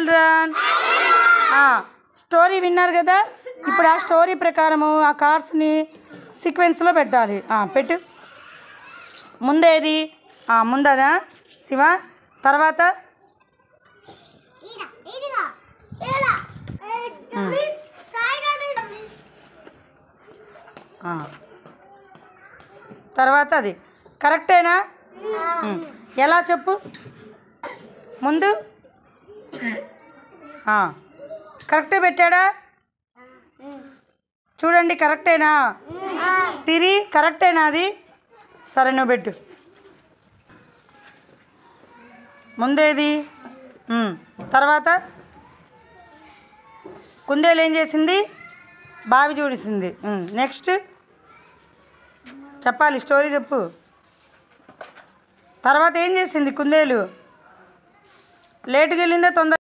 Children? Story విన్నారు కదా. ఇప్పుడు ఆ స్టోరీ ప్రకారము ఆ కార్డ్స్ని సీక్వెన్స్లో పెట్టాలి. పెట్టు. ముందేది? ముందదా శివ. తర్వాత తర్వాత అది కరెక్టేనా? ఎలా చెప్పు ముందు. కరెక్టే పెట్టాడా? చూడండి కరెక్టేనా? తిరి కరెక్టేనా అది? సరే నువ్వు పెట్టు. ముందేది? తర్వాత కుందేలు ఏం చేసింది? బావి చూడిసింది. నెక్స్ట్ చెప్పాలి, స్టోరీ చెప్పు. తర్వాత ఏం చేసింది కుందేలు? లేటుగా వెళ్ళిందా తొందర?